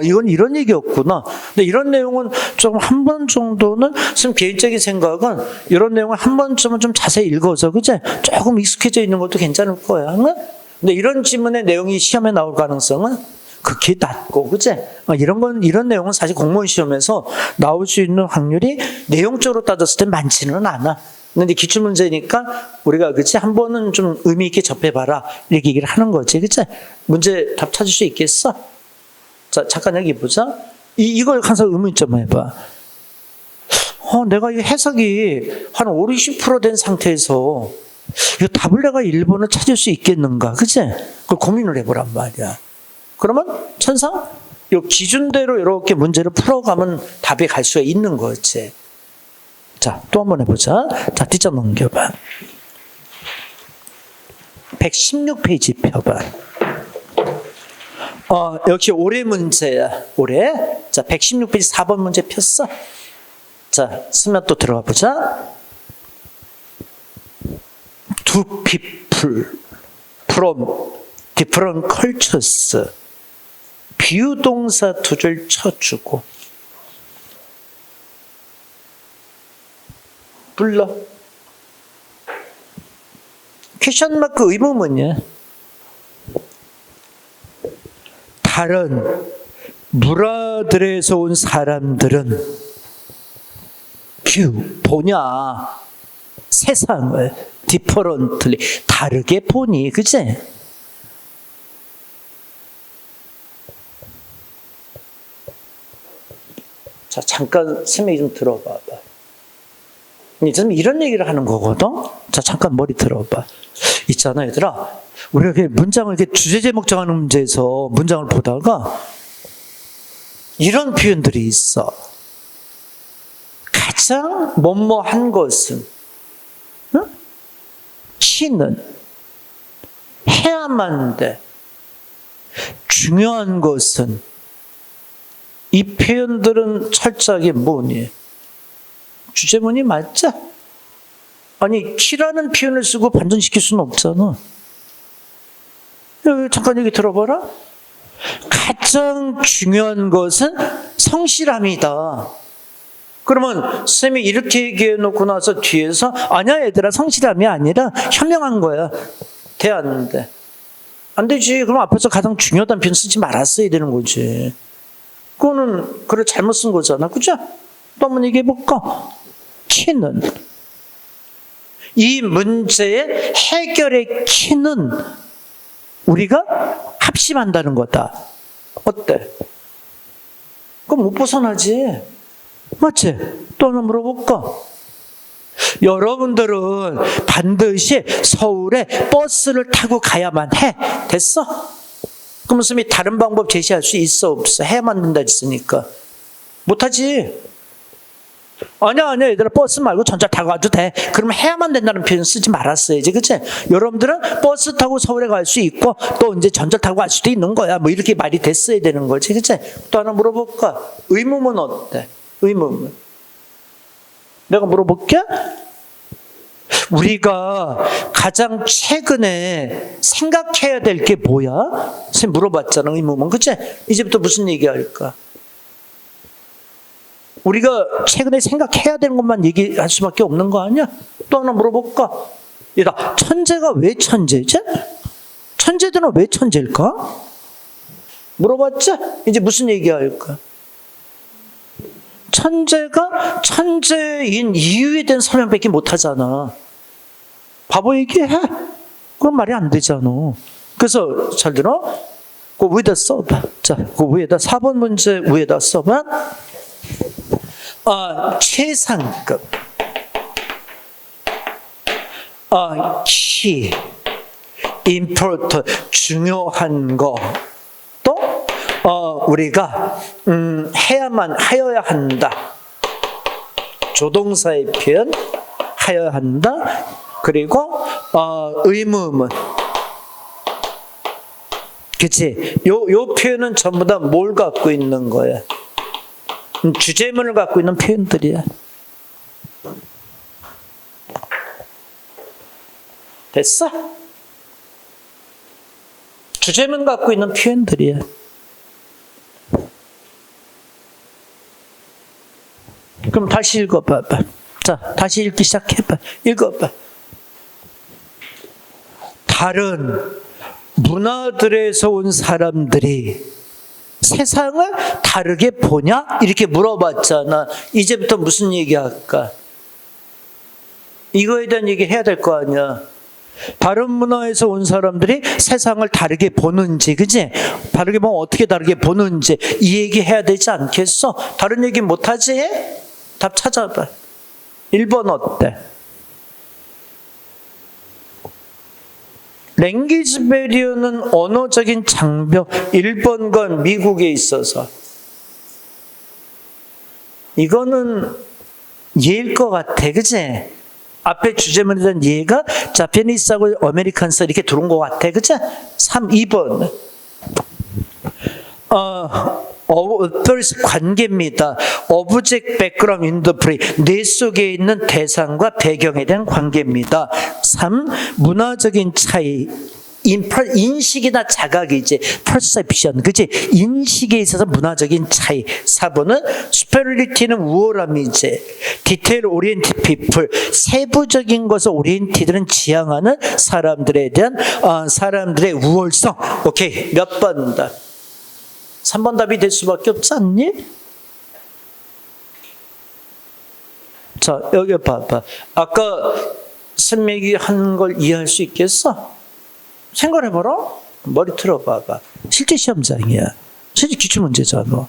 이건 이런 얘기였구나. 근데 이런 내용은 좀 한 번 정도는, 좀 개인적인 생각은 이런 내용을 한 번쯤은 좀 자세히 읽어서, 그치? 조금 익숙해져 있는 것도 괜찮을 거야. 근데 이런 지문의 내용이 시험에 나올 가능성은 극히 낮고, 그치? 이런 내용은 사실 공무원 시험에서 나올 수 있는 확률이 내용적으로 따졌을 때 많지는 않아. 근데 기출문제니까 우리가, 그치? 한 번은 좀 의미 있게 접해봐라. 이렇게 얘기를 하는 거지, 그치? 문제 답 찾을 수 있겠어? 자, 잠깐 여기 보자. 이걸 항상 의문점 해봐. 내가 이 해석이 한 5, 60%된 상태에서 이 답을 내가 1번을 찾을 수 있겠는가? 그치? 그걸 고민을 해보란 말이야. 그러면 천상 이 기준대로 이렇게 문제를 풀어가면 답에 갈 수가 있는 거지. 자, 또 한번 해보자. 자, 뒷장 넘겨봐. 116페이지 펴봐. 역시 올해 문제야. 올해. 자, 116페이지 4번 문제 폈어. 자, 쓰면 또 들어가 보자. Two people from different cultures. 비유동사 두 줄 쳐주고 불러. 퀘션 마크 의문문이야. 다른 문화들에서 온 사람들은 보냐, 세상을 differently, 다르게 보니, 그치? 자, 잠깐 쌤이 좀 들어봐봐. 지금 이런 얘기를 하는 거거든? 자, 잠깐 머리 들어봐. 있잖아, 얘들아. 우리가 이렇게 문장을 이렇게 주제 제목 정하는 문제에서 문장을 보다가 이런 표현들이 있어. 가장 뭐뭐한 것은, 치는, 해야만 돼. 중요한 것은, 이 표현들은 철저하게 뭐니? 주제문이 맞자? 아니, 키라는 표현을 쓰고 반전시킬 수는 없잖아. 잠깐 얘기 들어봐라. 가장 중요한 것은 성실함이다. 그러면 쌤이 이렇게 얘기해 놓고 나서 뒤에서 아니야 얘들아, 성실함이 아니라 현명한 거야. 돼, 안 돼? 안 되지. 그럼 앞에서 가장 중요하다는 표현 쓰지 말았어야 되는 거지. 그거는 그걸 잘못 쓴 거잖아, 그죠? 또 한번 얘기해 볼까? 키는, 이 문제의 해결의 키는 우리가 합심한다는 거다. 어때? 그럼 못 벗어나지. 맞지? 또 하나 물어볼까? 여러분들은 반드시 서울에 버스를 타고 가야만 해. 됐어? 그럼 쌤이 다른 방법 제시할 수 있어, 없어? 해야만 된다 했으니까. 못하지. 아니야 얘들아, 버스 말고 전철 타고 가도 돼. 그러면 해야만 된다는 표현 쓰지 말았어야지, 그치? 여러분들은 버스 타고 서울에 갈 수 있고 또 이제 전철 타고 갈 수도 있는 거야. 뭐 이렇게 말이 됐어야 되는 거지, 그치? 또 하나 물어볼까? 의문은 어때? 의문은 내가 물어볼게. 우리가 가장 최근에 생각해야 될 게 뭐야? 선생님 물어봤잖아, 의문은. 그치? 이제부터 무슨 얘기할까? 우리가 최근에 생각해야 되는 것만 얘기할 수밖에 없는 거 아니야? 또 하나 물어볼까? 얘들아, 천재가 왜 천재지? 천재들은 왜 천재일까? 물어봤자 이제 무슨 얘기할까? 천재가 천재인 이유에 대한 설명밖에 못하잖아. 바보 얘기해. 그건 말이 안 되잖아. 그래서 잘 들어. 그 위에다 써봐. 자, 그 위에다 4번 문제 위에다 써봐. 최상급. key, important, 중요한 거. 또 우리가 하여야 한다. 조동사의 표현 하여야 한다. 그리고 의무문. 그치? 요 표현은 전부 다 뭘 갖고 있는 거야? 주제문을 갖고 있는 표현들이야. 됐어? 주제문 갖고 있는 표현들이야. 그럼 다시 읽어봐봐. 자, 다시 읽기 시작해봐. 읽어봐. 다른 문화들에서 온 사람들이 세상을 다르게 보냐? 이렇게 물어봤잖아. 이제부터 무슨 얘기할까? 이거에 대한 얘기 해야 될 거 아니야. 다른 문화에서 온 사람들이 세상을 다르게 보는지, 그치? 다르게 보면 어떻게 다르게 보는지 이 얘기 해야 되지 않겠어? 다른 얘기 못하지? 답 찾아봐. 1번 어때? 랭귀지 베리어는 언어적인 장벽. 1번 건 미국에 있어서. 이거는 예일 것 같아, 그치? 앞에 주제문에 대한 예가 자페니스하고 아메리칸스 이렇게 들어온 것 같아, 그치? 2번. first 관계입니다. object background in the play. 뇌 속에 있는 대상과 배경에 대한 관계입니다. 3. 문화적인 차이. 인식이나 자각이지. perception. 그치? 인식에 있어서 문화적인 차이. 4번은 superiority는 우월함이지. detail oriented people. 세부적인 것을 oriented는 지향하는 사람들에 대한 사람들의 우월성. 오케이. 몇 번다? 3번 답이 될 수밖에 없지 않니? 자, 여기 봐봐. 아까 선생님이 한 걸 이해할 수 있겠어? 생각해봐라. 머리 틀어봐봐. 실제 시험장이야. 실제 기출문제잖아.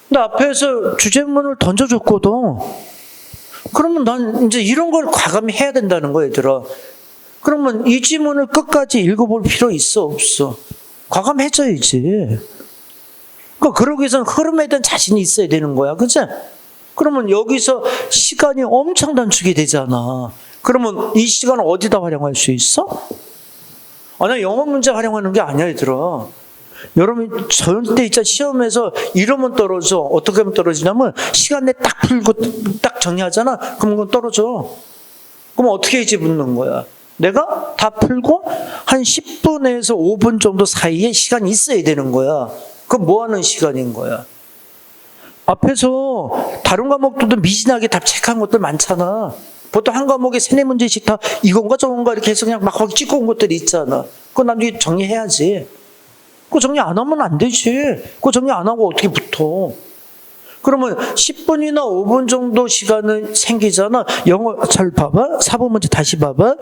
근데 앞에서 주제문을 던져줬거든. 그러면 난 이제 이런 걸 과감히 해야 된다는 거야, 얘들아. 그러면 이 지문을 끝까지 읽어볼 필요 있어, 없어? 과감해져야지. 그러니까 그러기 위해서는 흐름에 대한 자신이 있어야 되는 거야. 그치? 그러면 여기서 시간이 엄청 단축이 되잖아. 그러면 이 시간을 어디다 활용할 수 있어? 아니, 영어 문제 활용하는 게 아니야, 얘들아. 여러분, 절대 진짜 시험에서 이러면 떨어져. 어떻게 하면 떨어지냐면, 시간 내에 딱 풀고 딱 정리하잖아? 그럼 그건 떨어져. 그럼 어떻게 이제 붙는 거야? 내가 다 풀고 한 10분에서 5분 정도 사이에 시간이 있어야 되는 거야. 그럼 뭐 하는 시간인 거야? 앞에서 다른 과목들도 미진하게 답 체크한 것들 많잖아. 보통 한 과목에 3-4문제씩 다 이건가 저건가 이렇게 해서 그냥 막 거기 찍고 온 것들이 있잖아. 그거 나중에 정리해야지. 그거 정리 안 하면 안 되지. 그거 정리 안 하고 어떻게 붙어? 그러면 10분이나 5분 정도 시간은 생기잖아. 영어 잘 봐봐. 4번 문제 다시 봐봐.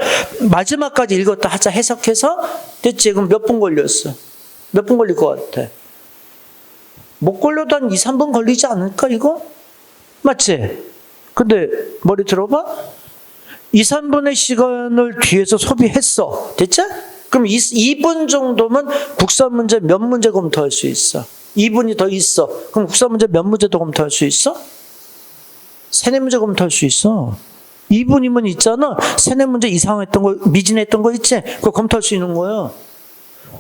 마지막까지 읽었다 하자 해석해서 됐지. 그럼 몇 분 걸렸어? 몇 분 걸릴 것 같아? 못 걸려도 한 2-3분 걸리지 않을까 이거? 맞지? 근데 머리 들어봐. 2-3분의 시간을 뒤에서 소비했어. 됐지? 그럼 2분 정도면 국사 문제 몇 문제 검토할 수 있어? 2분이 더 있어. 그럼 국사 문제 몇 문제 더 검토할 수 있어? 3-4문제 검토할 수 있어. 2분이면 있잖아. 3-4문제 이상했던 거, 미진했던 거 있지? 그거 검토할 수 있는 거야.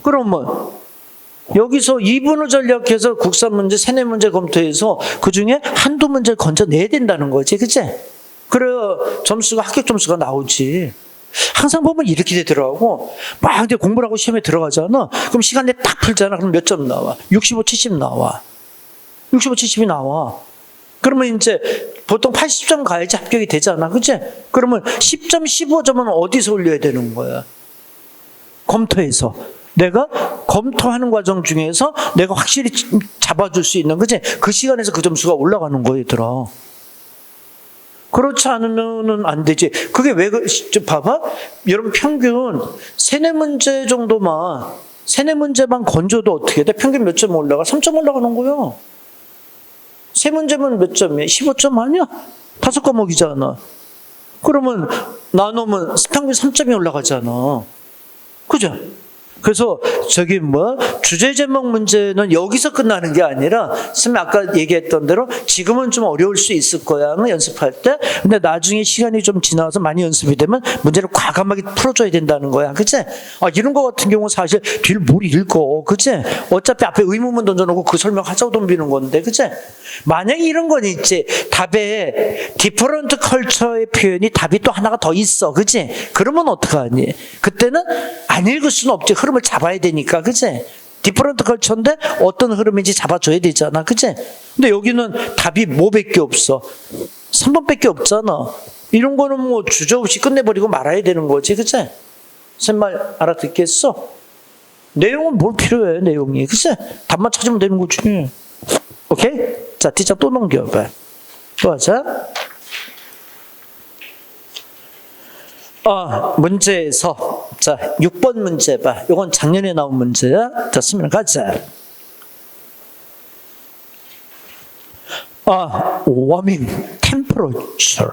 그러면 여기서 2분을 전략해서 국사 문제 3-4문제 검토해서 그 중에 한두 문제를 건져내야 된다는 거지. 그치? 그래야 점수가, 합격 점수가 나오지. 항상 보면 이렇게 되더라고. 막 이제 공부를 하고 시험에 들어가잖아. 그럼 시간 내에 딱 풀잖아. 그럼 몇 점 나와? 65, 70 나와. 65, 70이 나와. 그러면 이제 보통 80점 가야지 합격이 되잖아. 그치? 그러면 10점, 15점은 어디서 올려야 되는 거야? 검토해서. 내가 검토하는 과정 중에서 내가 확실히 잡아줄 수 있는, 그치? 그 시간에서 그 점수가 올라가는 거야, 얘들아. 그렇지 않으면은 안 되지. 그게 왜, 좀 봐봐. 여러분 평균 세네 문제 정도만, 세네 문제만 건져도 어떻게 돼? 평균 몇 점 올라가? 3점 올라가는 거야. 세 문제면 몇 점이야? 15점 아니야? 5과목이잖아. 그러면 나누면 평균 3점이 올라가잖아. 그죠? 그래서 저기 주제 제목 문제는 여기서 끝나는 게 아니라 선생님 아까 얘기했던 대로 지금은 좀 어려울 수 있을 거야 연습할 때. 근데 나중에 시간이 좀 지나서 많이 연습이 되면 문제를 과감하게 풀어줘야 된다는 거야. 그치? 이런 거 같은 경우 사실 뒤를 뭘 읽어. 그치? 어차피 앞에 의문문 던져놓고 그 설명하자고 덤비는 건데. 그치? 만약에 이런 건 있지. 답에 디퍼런트 컬처의 표현이 답이 또 하나가 더 있어. 그치? 그러면 어떡하니? 그때는 안 읽을 수는 없지. 흐름을 잡아야 되니까. 그치? 디퍼런트 컬처인데 어떤 흐름인지 잡아줘야 되잖아. 그치? 근데 여기는 답이 뭐밖에 없어. 3번밖에 없잖아. 이런 거는 주저없이 끝내버리고 말아야 되는 거지. 그치? 선생님 말 알아듣겠어? 내용은 뭘 필요해, 내용이. 그치? 답만 찾으면 되는 거지. 오케이? 자, 티처 또 넘겨봐. 또 하자. 문제에서, 자, 6번 문제 봐. 이건 작년에 나온 문제야. 자, 쓰면 가자. warming temperature.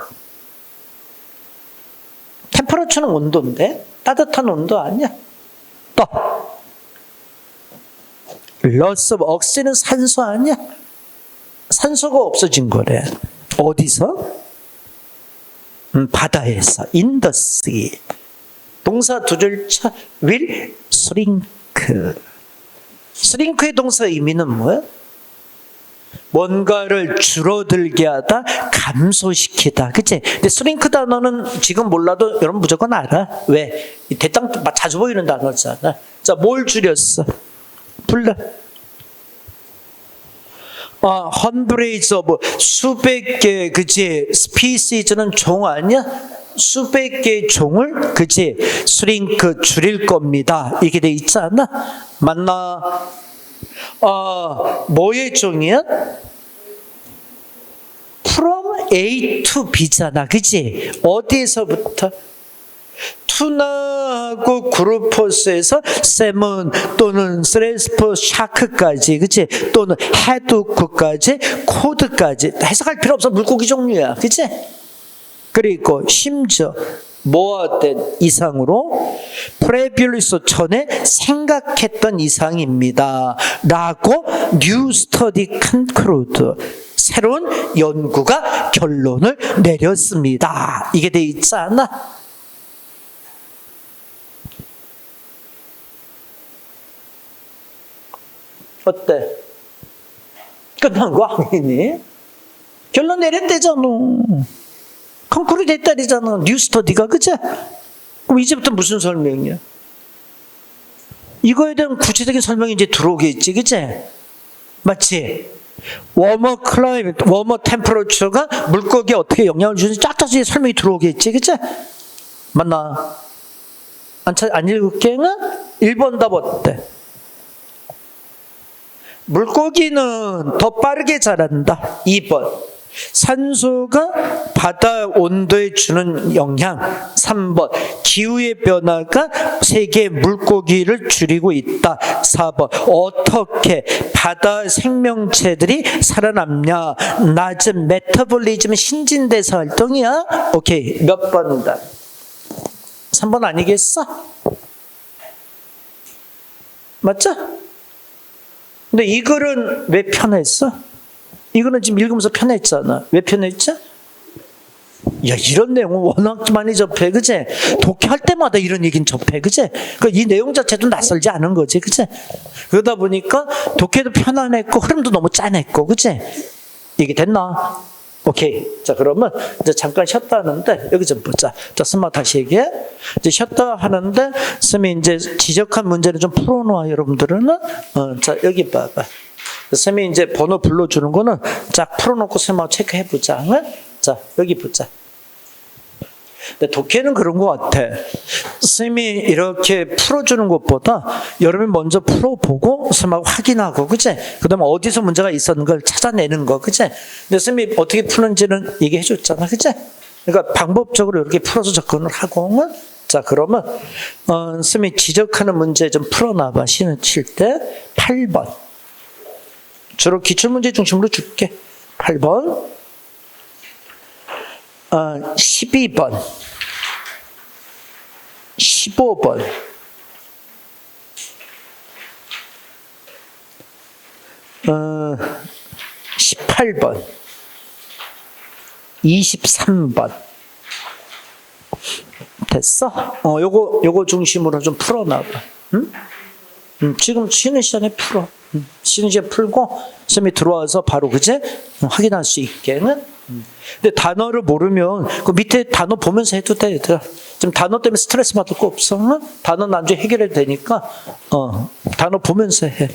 템퍼러처는 온도인데 따뜻한 온도 아니야? 또 loss of oxygen 산소 아니야? 산소가 없어진 거래. 어디서? 바다에서. in the sea. 동사 두 줄차 will shrink. shrink의 동사 의미는 뭐야? 뭔가를 줄어들게 하다, 감소시키다. 그치? 근데 shrink 단어는 지금 몰라도 여러분 무조건 알아. 왜? 대땅 자주 보이는 단어잖아. 자, 뭘 줄였어? 불러. hundreds of 수백 개, 그치? species는 종 아니야? 수백 개의 종을, 그치? shrink 줄일 겁니다. 이게 돼 있지 않나? 맞나? 뭐의 종이야? from A to B잖아. 그치? 어디에서부터? 투나하고 그루퍼스에서 세몬 또는 스레스퍼 샤크까지, 그치? 또는 해두크까지, 코드까지 해석할 필요 없어. 물고기 종류야. 그치? 그리고 심지어 뭐된 이상으로 프레빌리스 전에 생각했던 이상입니다 라고 뉴 스터디 컨클루드 새로운 연구가 결론을 내렸습니다. 이게 돼 있지 않아? 어때? 끝난 거 아니니? 결론 내렸대잖아. 컨클루드 됐다리잖아. 뉴 스터디가. 그치? 그럼 이제부터 무슨 설명이야? 이거에 대한 구체적인 설명이 이제 들어오겠지. 그치? 맞지? 워머 클라이밋, 워머 템퍼러처가 물고기에 어떻게 영향을 주는지 쫙쫙 설명이 들어오겠지. 그치? 맞나? 안 읽을게? 1번 답 어때? 물고기는 더 빠르게 자란다. 2번. 산소가 바다 온도에 주는 영향. 3번. 기후의 변화가 세계 물고기를 줄이고 있다. 4번. 어떻게 바다 생명체들이 살아남냐. 낮은 메타볼리즘 신진대사 활동이야. 오케이. 몇 번이다? 3번 아니겠어? 맞죠? 근데 이 글은 왜 편했어? 이거는 지금 읽으면서 편했잖아. 왜 편했지? 야, 이런 내용은 워낙 많이 접해. 그치? 독해할 때마다 이런 얘기는 접해. 그치? 이 내용 자체도 낯설지 않은 거지. 그치? 그러다 보니까 독해도 편안했고 흐름도 너무 짠했고. 그치? 얘기 됐나? 오케이. 자, 그러면 이제 잠깐 쉬었다 하는데 여기 좀 보자. 자, 스마 다시 얘기해. 이제 쉬었다 하는데 쌤이 이제 지적한 문제를 좀 풀어놓아. 여러분들은 자, 여기 봐봐. 쌤이 이제 번호 불러주는 거는 쫙 풀어놓고 쌤하고 체크해보자. 자, 여기 보자. 근데 독해는 그런 것 같아. 쌤이 이렇게 풀어주는 것보다 여러분이 먼저 풀어보고 쌤하고 확인하고, 그치? 그 다음에 어디서 문제가 있었는 걸 찾아내는 거, 그치? 근데 쌤이 어떻게 푸는지는 얘기해 줬잖아, 그치? 그러니까 방법적으로 이렇게 풀어서 접근을 하고, 자, 그러면, 쌤이 지적하는 문제 좀 풀어놔봐. 시는 칠 때 8번. 주로 기출문제 중심으로 줄게. 8번. 12번. 15번. 18번. 23번. 됐어? 요거 중심으로 좀 풀어놔봐. 응? 지금 쉬는 시간에 풀어. 쉬는 시간에 풀고, 쌤이 들어와서 바로, 그제? 확인할 수 있게는. 근데 단어를 모르면, 그 밑에 단어 보면서 해도 돼, 얘들아. 지금 단어 때문에 스트레스 받을 거 없어. 응? 단어는 나중에 해결해도 되니까, 단어 보면서 해.